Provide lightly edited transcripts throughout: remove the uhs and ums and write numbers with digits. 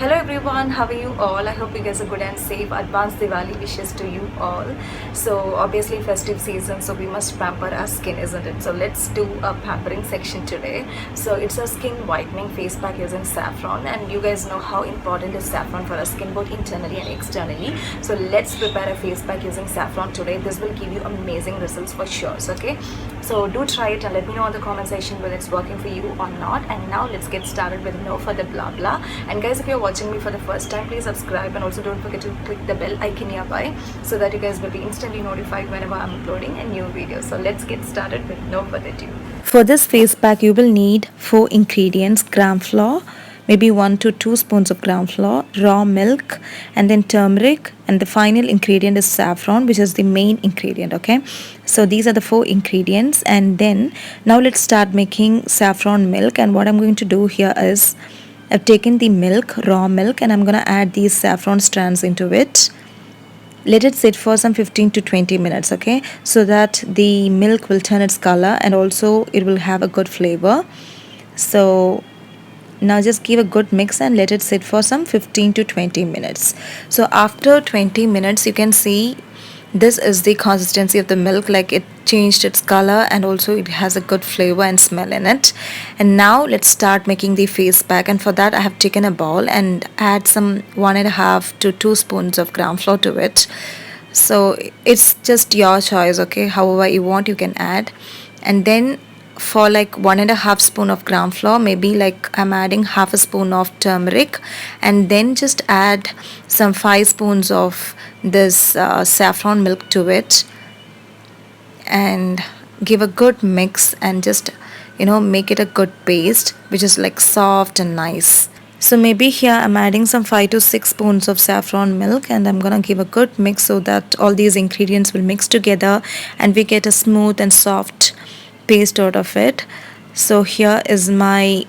Hello everyone, how are you all? I hope you guys are good and safe. Advanced Diwali wishes to you all. So obviously festive season, so we must pamper our skin, isn't it? So let's do a pampering section today. So it's a skin whitening face pack using saffron, and you guys know how important is saffron for our skin both internally and externally. So let's prepare a face pack using saffron today. This will give you amazing results for sure. So, okay, so do try it and let me know in the comment section whether it's working for you or not. And now let's get started with no further blah blah. And guys, if you're watching me for the first time, please subscribe and also don't forget to click the bell icon nearby so that you guys will be instantly notified whenever I'm uploading a new video. So let's get started with no further ado. For this face pack, you will need 4 ingredients: gram flour, maybe 1 to 2 spoons of gram flour, raw milk, and then turmeric. And the final ingredient is saffron, which is the main ingredient. Okay, so these are the 4 ingredients. And then now let's start making saffron milk. And what I'm going to do here is I've taken the milk, raw milk, and I'm going to add these saffron strands into it. Let it sit for some 15 to 20 minutes, okay, so that the milk will turn its color and also it will have a good flavor. So now just give a good mix and let it sit for some 15 to 20 minutes. So after 20 minutes, you can see this is the consistency of the milk, like it changed its color and also it has a good flavor and smell in it. And now let's start making the face pack. And for that I have taken a bowl and add some 1.5 to 2 spoons of gram flour to it. So it's just your choice, okay, however you want you can add. And then for like 1.5 spoon of gram flour, maybe like I'm adding half a spoon of turmeric, and then just add some 5 spoons of this saffron milk to it and give a good mix and just make it a good paste which is like soft and nice. So maybe here I'm adding some 5 to 6 spoons of saffron milk, and I'm gonna give a good mix so that all these ingredients will mix together and we get a smooth and soft paste out of it. So here is my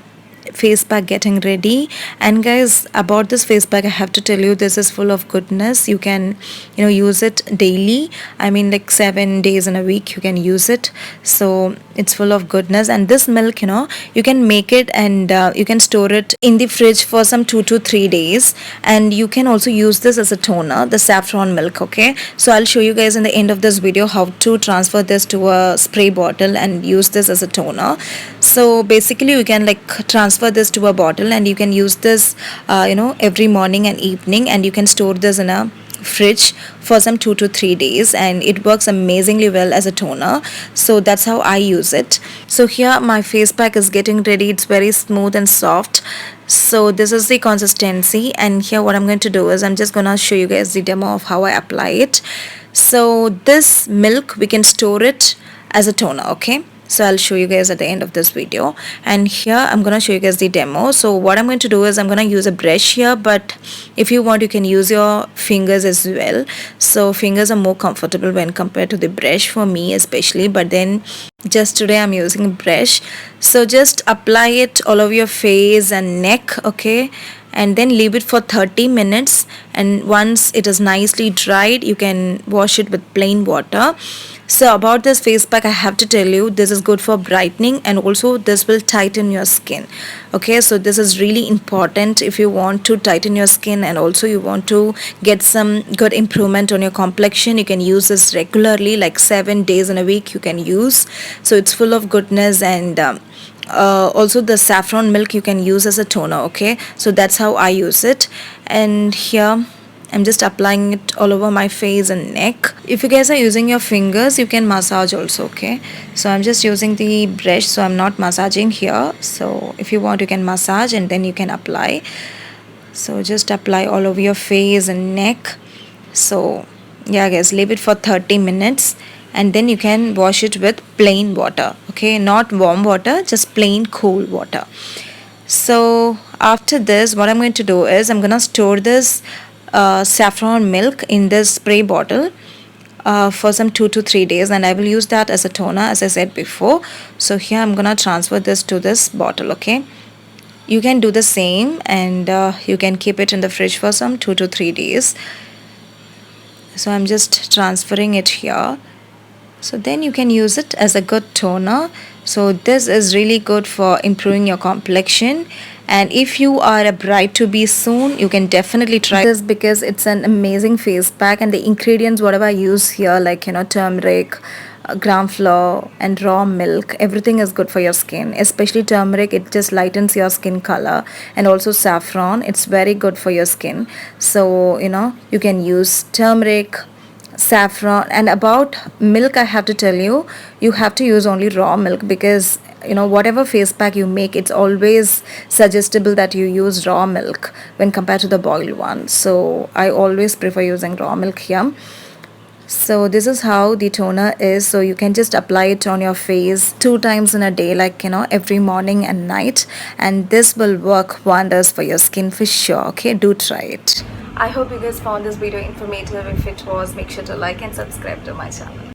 face pack getting ready. And guys, about this face pack I have to tell you, this is full of goodness. You can use it daily. I mean, like 7 days in a week you can use it. So it's full of goodness. And this milk, you can make it and you can store it in the fridge for some 2 to 3 days. And you can also use this as a toner, the saffron milk. Okay, so I'll show you guys in the end of this video how to transfer this to a spray bottle and use this as a toner. So basically you can like transfer this to a bottle and you can use this every morning and evening, and you can store this in a fridge for some 2 to 3 days, and it works amazingly well as a toner. So that's how I use it. So here my face pack is getting ready. It's very smooth and soft. So this is the consistency, and here what I'm going to do is I'm just gonna show you guys the demo of how I apply it. So this milk we can store it as a toner, okay, so I'll show you guys at the end of this video. And here I'm gonna show you guys the demo. So what I'm going to do is I'm gonna use a brush here, but if you want you can use your fingers as well. So fingers are more comfortable when compared to the brush, for me especially, but then just today I'm using a brush. So just apply it all over your face and neck, okay, and then leave it for 30 minutes. And once it is nicely dried, you can wash it with plain water. So about this face pack I have to tell you, this is good for brightening and also this will tighten your skin. Okay, so this is really important if you want to tighten your skin and also you want to get some good improvement on your complexion. You can use this regularly, like 7 days in a week you can use. So it's full of goodness. And also the saffron milk you can use as a toner, okay, so that's how I use it. And here I'm just applying it all over my face and neck. If you guys are using your fingers, you can massage also, okay, so I'm just using the brush, so I'm not massaging here. So if you want you can massage and then you can apply. So just apply all over your face and neck. So yeah guys, leave it for 30 minutes and then you can wash it with plain water, okay, not warm water, just plain cool water. So after this what I'm going to do is I'm gonna store this saffron milk in this spray bottle for some 2 to 3 days, and I will use that as a toner as I said before. So here I'm gonna transfer this to this bottle, okay. You can do the same and you can keep it in the fridge for some 2 to 3 days. So I'm just transferring it here. So then you can use it as a good toner. So this is really good for improving your complexion And if you are a bride to be soon, you can definitely try this because it's an amazing face pack. And the ingredients whatever I use here, like turmeric, gram flour and raw milk, everything is good for your skin, especially turmeric. It just lightens your skin color, and also saffron, it's very good for your skin. So you can use turmeric, saffron. And about milk, I have to tell you, you have to use only raw milk because whatever face pack you make, it's always suggestible that you use raw milk when compared to the boiled one. So I always prefer using raw milk here. So this is how the toner is. So you can just apply it on your face 2 times in a day, like every morning and night, and this will work wonders for your skin for sure. Okay, do try it. I hope you guys found this video informative. If it was, make sure to like and subscribe to my channel.